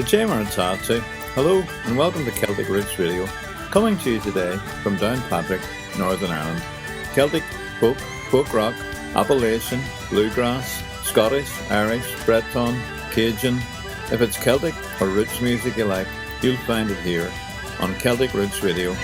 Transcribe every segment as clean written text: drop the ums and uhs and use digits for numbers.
Jenne and Suzie. Hello and welcome to Celtic Roots Radio, coming to you today from Downpatrick, Northern Ireland. Celtic, folk rock, Appalachian, bluegrass, Scottish, Irish, Breton, Cajun. If it's Celtic or roots music you like, you'll find it here on Celtic Roots Radio.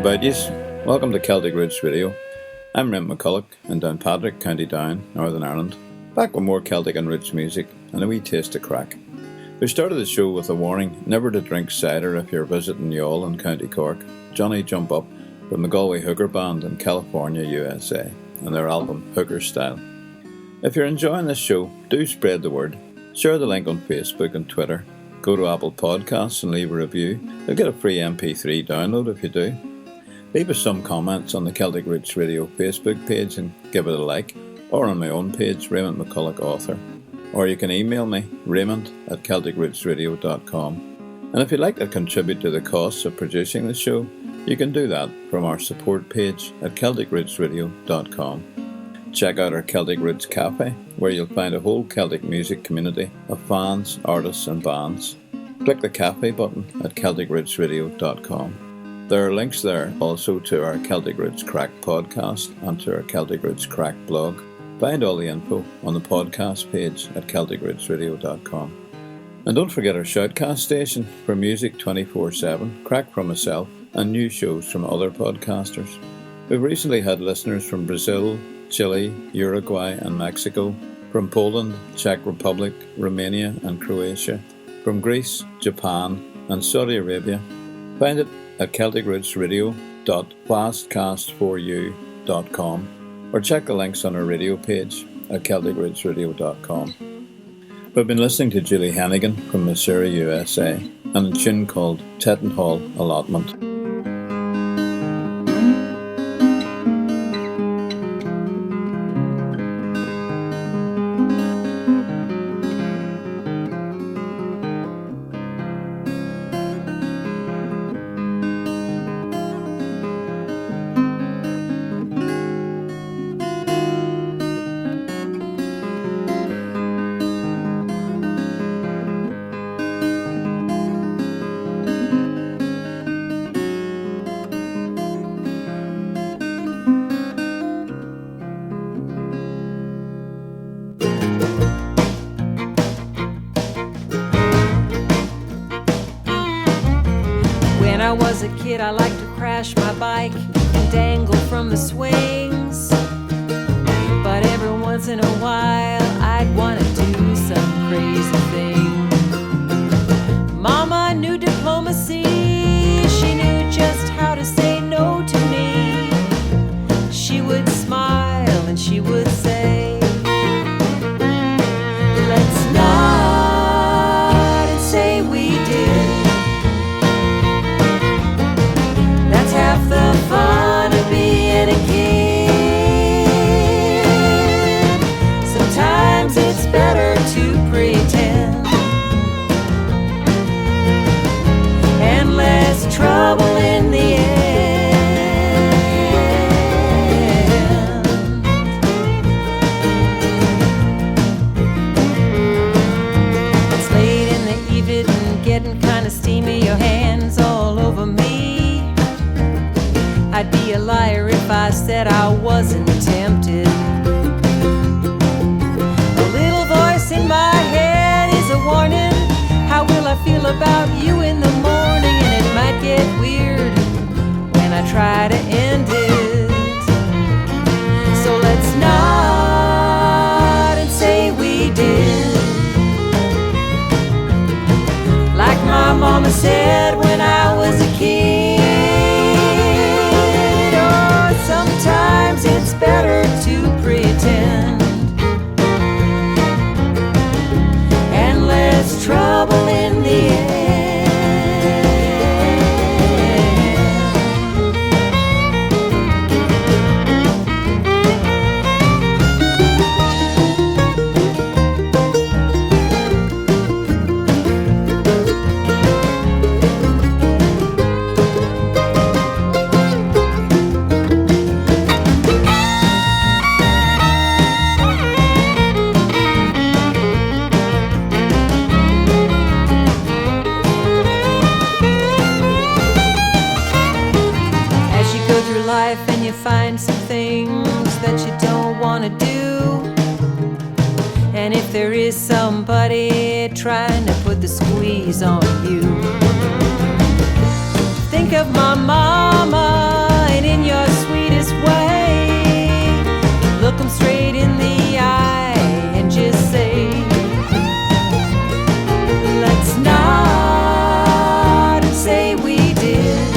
about yous? Welcome to Celtic Roots Radio. I'm Raymond McCullough in Downpatrick, County Down, Northern Ireland. Back with more Celtic and roots music and a wee taste of crack. We started the show with a warning never to drink cider if you're visiting Youghal in County Cork. Johnny Jump Up from the Galway Hooker Band in California, USA, and their album Hooker Style. If you're enjoying this show, do spread the word. Share the link on Facebook and Twitter. Go to Apple Podcasts and leave a review. You'll get a free MP3 download if you do. Leave us some comments on the Celtic Roots Radio Facebook page and give it a like, or on my own page, Raymond McCullough Author. Or you can email me, raymond@celticrootsradio.com. And if you'd like to contribute to the costs of producing the show, you can do that from our support page at celticrootsradio.com. Check out our Celtic Roots Cafe, where you'll find a whole Celtic music community of fans, artists and bands. Click the cafe button at celticrootsradio.com. There are links there also to our Celtic Roots Crack podcast and to our Celtic Roots Crack blog. Find all the info on the podcast page at celticrootsradio.com. And don't forget our shoutcast station for music 24/7, crack from myself, and new shows from other podcasters. We've recently had listeners from Brazil, Chile, Uruguay and Mexico, from Poland, Czech Republic, Romania and Croatia, from Greece, Japan and Saudi Arabia. Find it at celticrootsradio.fastcast4u.com or check the links on our radio page at celticrootsradio.com. We've been listening to Julie Henigan from Missouri, USA, and a tune called Tettenhall Allotment. I like to crash my bike and dangle from the swings, but every once in a while I'd want to do some crazy thing. Mama knew diplomacy, she knew just how to say no to me. She would smile and she would say, let's nod and say we did. Half the fun of being a kid. Sometimes it's better to pretend, and less trouble in the end. It's late in the evening, getting kinda steamy, your hands all over me. I'd be a liar if I said I wasn't tempted. The little voice in my head is a warning. How will I feel about you in the morning? And it might get weird when I try to end it. So let's nod and say we did, like my mama said when I was a kid. Sometimes it's better to pretend, and less trouble in the end. Find some things that you don't want to do, and if there is somebody trying to put the squeeze on you, think think of my mama, and in your sweetest way, look 'em straight in the eye and just say, let's nod and say we did.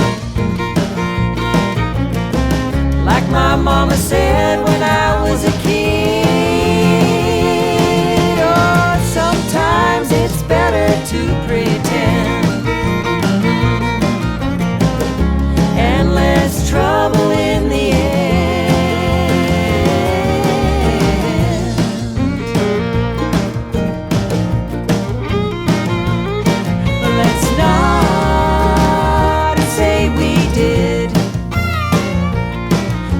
Like my mama said when I was a kid, oh, sometimes it's better to pretend, and less trouble in the end. Let's nod and say we did.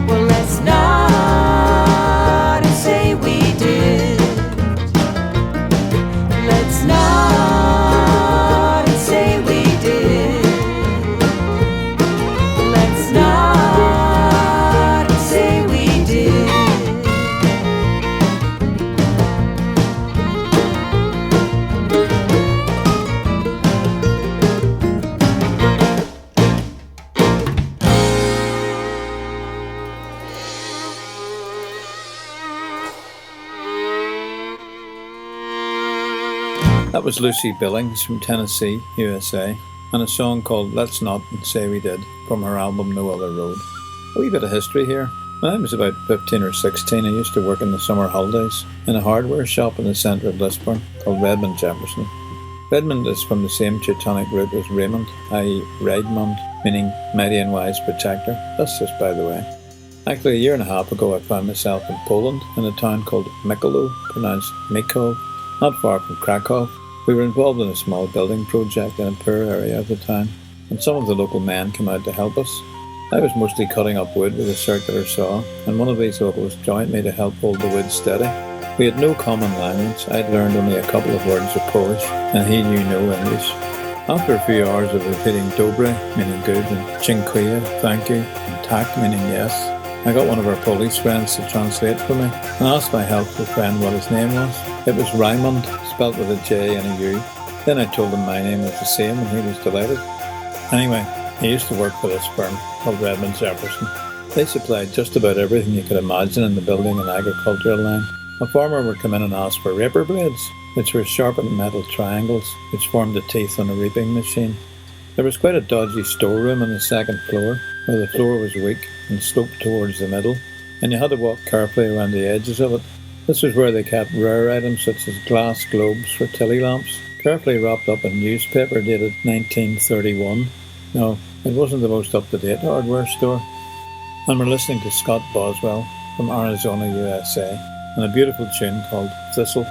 Well, let's nod and say we did. Let's nod and say we did. Let's nod and say we did. That was Lucy Billings from Tennessee, USA, and a song called Let's Not and Say We Did from her album No Other Road. A wee bit of history here. When I was about 15 or 16, I used to work in the summer holidays in a hardware shop in the centre of Lisburn called Redmond Jefferson. Redmond is from the same Teutonic root as Raymond, i.e. Raymond, meaning mighty and wise protector. That's just by the way. Actually, a year and a half ago I found myself in Poland in a town called McCullough, pronounced Mikow, not far from Krakow. We were involved in a small building project in a poor area at the time, and some of the local men came out to help us. I was mostly cutting up wood with a circular saw, and one of these locals joined me to help hold the wood steady. We had no common language. I'd learned only a couple of words of Polish, and he knew no English. After a few hours of repeating dobre, meaning good, and dziękuję, thank you, and tak, meaning yes, I got one of our Polish friends to translate for me, and asked my helpful friend what his name was. It was Raymond, spelt with a J and a U. Then I told him my name was the same, and he was delighted. Anyway, he used to work for this firm called Redmond Jefferson. They supplied just about everything you could imagine in the building and agricultural line. A farmer would come in and ask for raper blades, which were sharpened metal triangles which formed the teeth on a reaping machine. There was quite a dodgy storeroom on the second floor, where the floor was weak and sloped towards the middle, and you had to walk carefully around the edges of it. This was where they kept rare items such as glass globes for tilly lamps, carefully wrapped up in newspaper dated 1931. No, it wasn't the most up-to-date hardware store. And we're listening to Scott Boswell from Arizona, USA, and a beautiful tune called Thistle.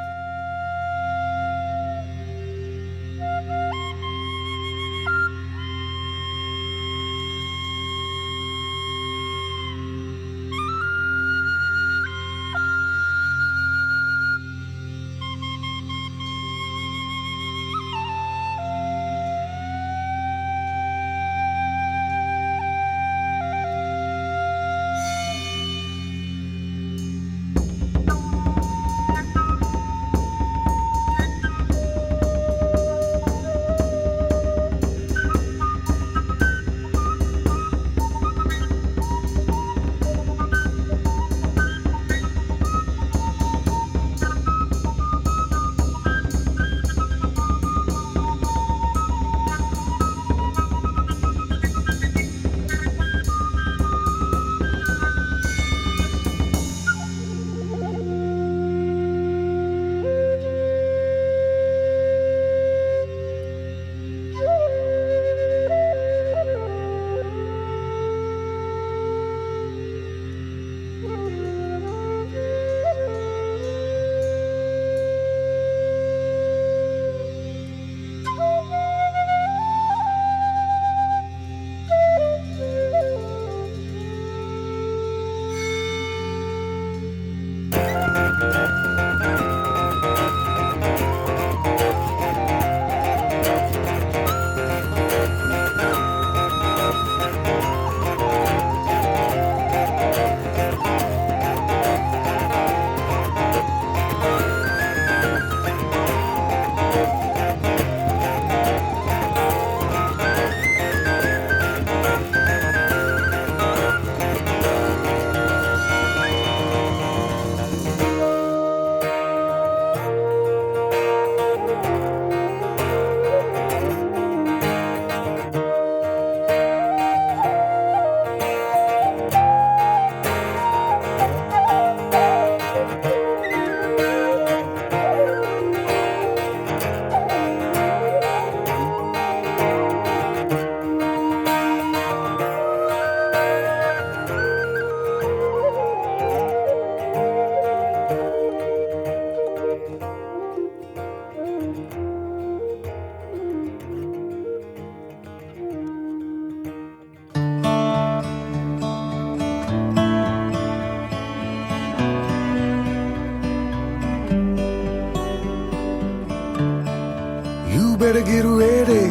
better get ready.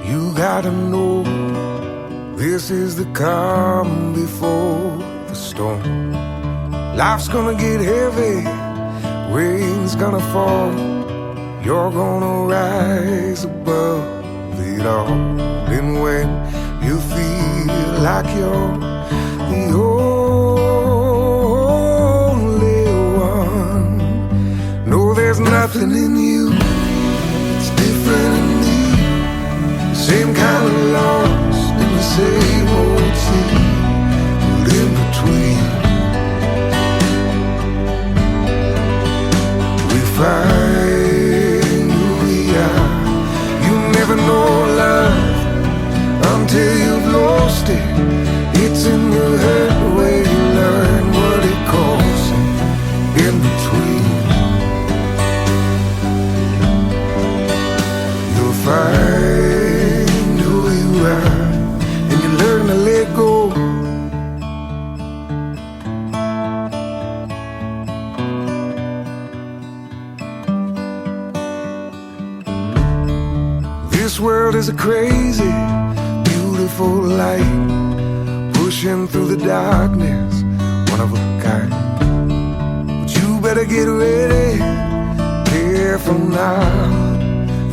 You gotta know this is the calm before the storm. Life's gonna get heavy, rain's gonna fall. You're gonna rise above it all. And when you feel like you're the only one, no, there's nothing in you that's different in me. Same kind of lost in the same old sea, but in between we find who we are. You never know love until you've lost it. It's in the hurt where you learn what it costs. In between you'll find who you are, and you learn to let go. This world is a crazy, beautiful light, pushing through the darkness, one of a kind. But you better get ready, careful now.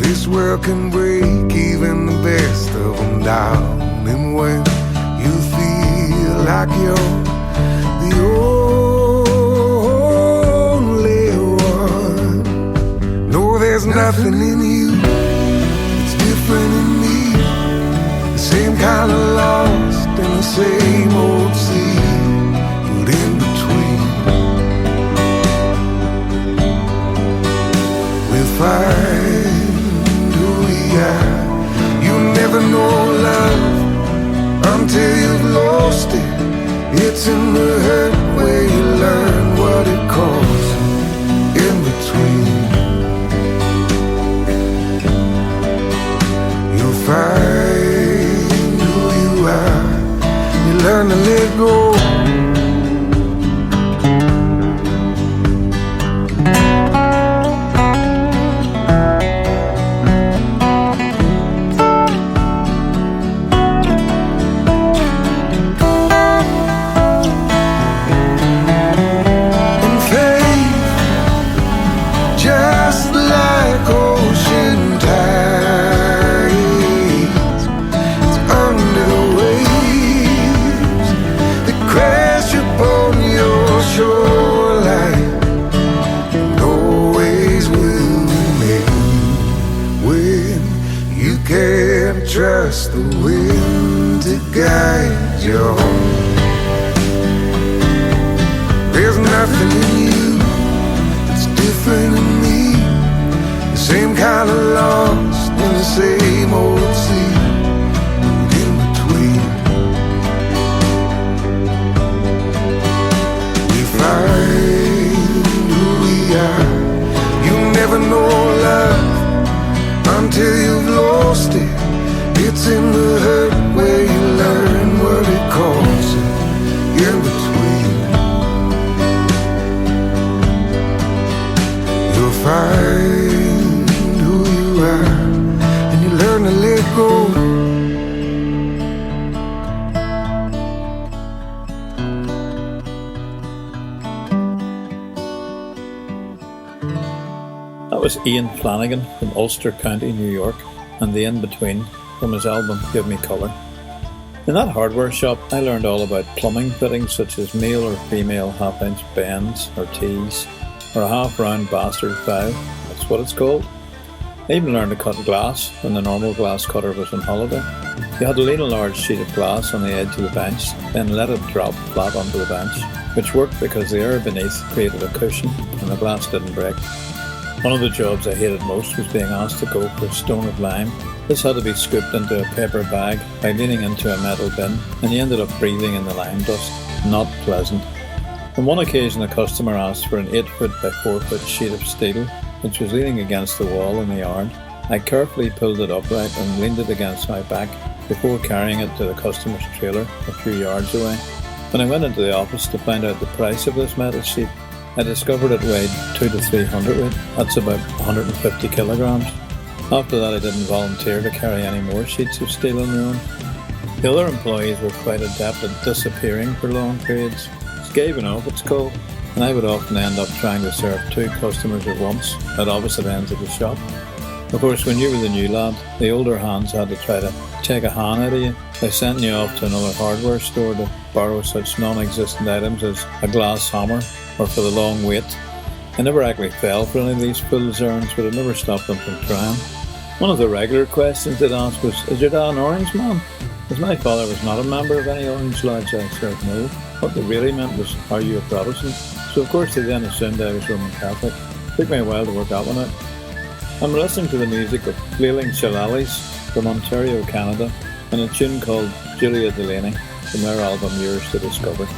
This world can break even the best of them down. And when you feel like you're the only one, no, there's nothing in you that's different in me. The same kind of lost in the same old sea, but in between we'll find who we are. You never know love until you've lost it. It's in the hurt where you learn what it costs. In between you'll find who you are. You learn to let go. And faith, just like ocean tides, it's under the waves that crash upon your shoreline, and always will remain when you can't trust the wind to guide your home. There's nothing in you that's different in me. The same kind of lost in the same old sea, and in between we find who we are. You never know love until you've lost it. It's in the hurt where you learn what it costs. In between you'll find who you are, and you learn to let go. That was Ian Flanigan from Ulster County, New York, and the In-Between from his album Give Me Colour. In that hardware shop, I learned all about plumbing fittings such as male or female half-inch bends or tees, or a half-round bastard file, that's what it's called. I even learned to cut glass when the normal glass cutter was on holiday. You had to lay a large sheet of glass on the edge of the bench, then let it drop flat onto the bench, which worked because the air beneath created a cushion and the glass didn't break. One of the jobs I hated most was being asked to go for a stone of lime. This had to be scooped into a paper bag by leaning into a metal bin, and you ended up breathing in the lime dust. Not pleasant. On one occasion a customer asked for an 8-foot by 4-foot sheet of steel, which was leaning against the wall in the yard. I carefully pulled it upright and leaned it against my back before carrying it to the customer's trailer a few yards away. When I went into the office to find out the price of this metal sheet, I discovered it weighed 200 to 300 weight. That's about 150 kilograms. After that I didn't volunteer to carry any more sheets of steel on my own. The other employees were quite adept at disappearing for long periods, scaving off it's called, and I would often end up trying to serve 2 customers at once at opposite ends of the shop. Of course, when you were the new lad, the older hands had to try to take a hand out of you by sending you off to another hardware store to borrow such non-existent items as a glass hammer or for the long wait. I never actually fell for any of these fool's errands, but it never stopped them from trying. One of the regular questions they'd ask was, "Is your dad an Orange man?" As my father was not a member of any Orange lodge, I said no. What they really meant was, "Are you a Protestant?" So of course they then assumed I was Roman Catholic. It took me a while to work that one out. I'm listening to the music of Flailing Shilaleighs from Ontario, Canada, and a tune called Julia Delaney from their album Yours to Discover.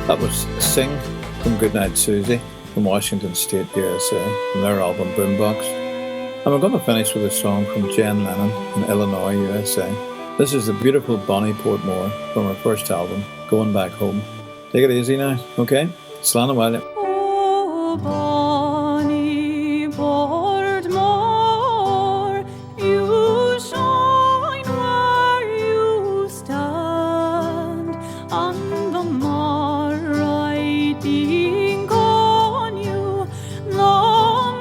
That was Sing from Goodnight, Suzie from Washington State, USA, from their album Boombox. And we're going to finish with a song from Jenne Lennon in Illinois, USA. This is the beautiful Bonny Portmore from her first album, Going Back Home. Take it easy now, okay? Slán a while. Oh, Oh, Bonny Portmore, you shine where you stand, and the more I think on you, the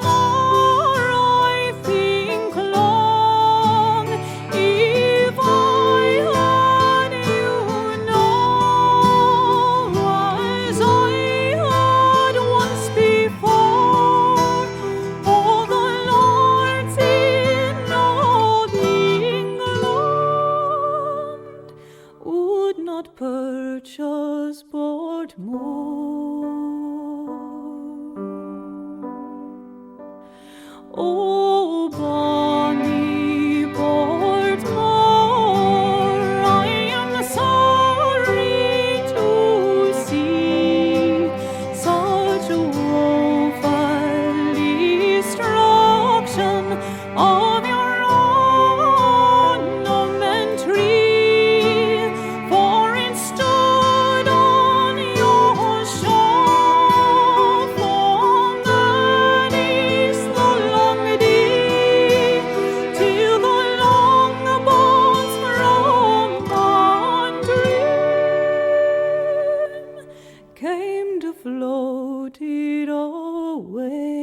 more I think long. If I had you now as I had once before, oh, the Lord's in all England would not purchase Portmore. Oh, Bonny Portmore, I am sorry to see such woeful destruction of your ornament tree, for it stood on your shore for many the long day, till the long bones from Montreal came to float it away.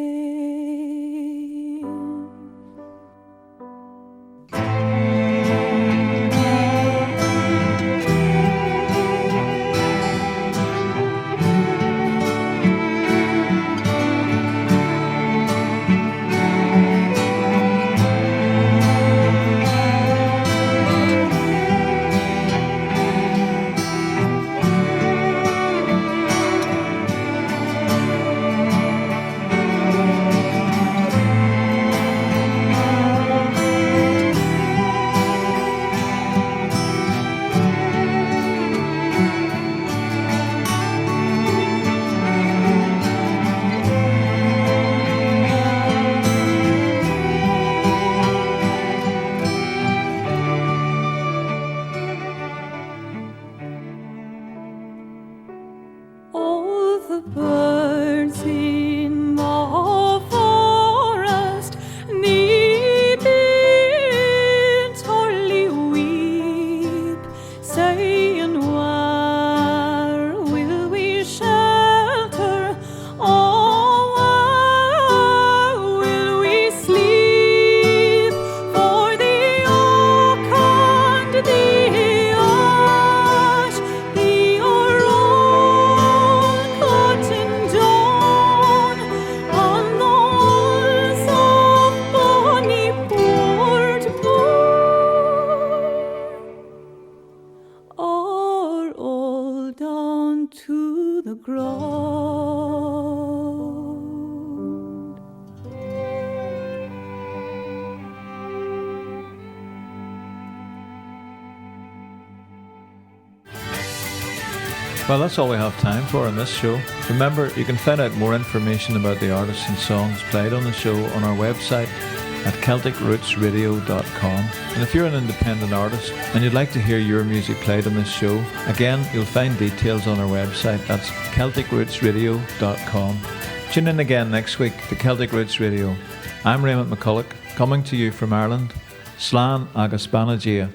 All the birds in the forest need bitterly weep, saying, where will we shelter? Oh, where will we sleep? For the oak and the ash, they are all cutting down, and the walls of Bonny Portmore are all down to the ground. Well, that's all we have time for on this show. Remember, you can find out more information about the artists and songs played on the show on our website at CelticRootsRadio.com. And if you're an independent artist and you'd like to hear your music played on this show, again, you'll find details on our website. That's CelticRootsRadio.com. Tune in again next week to Celtic Roots Radio. I'm Raymond McCullough, coming to you from Ireland. Slán agus Banna Dia.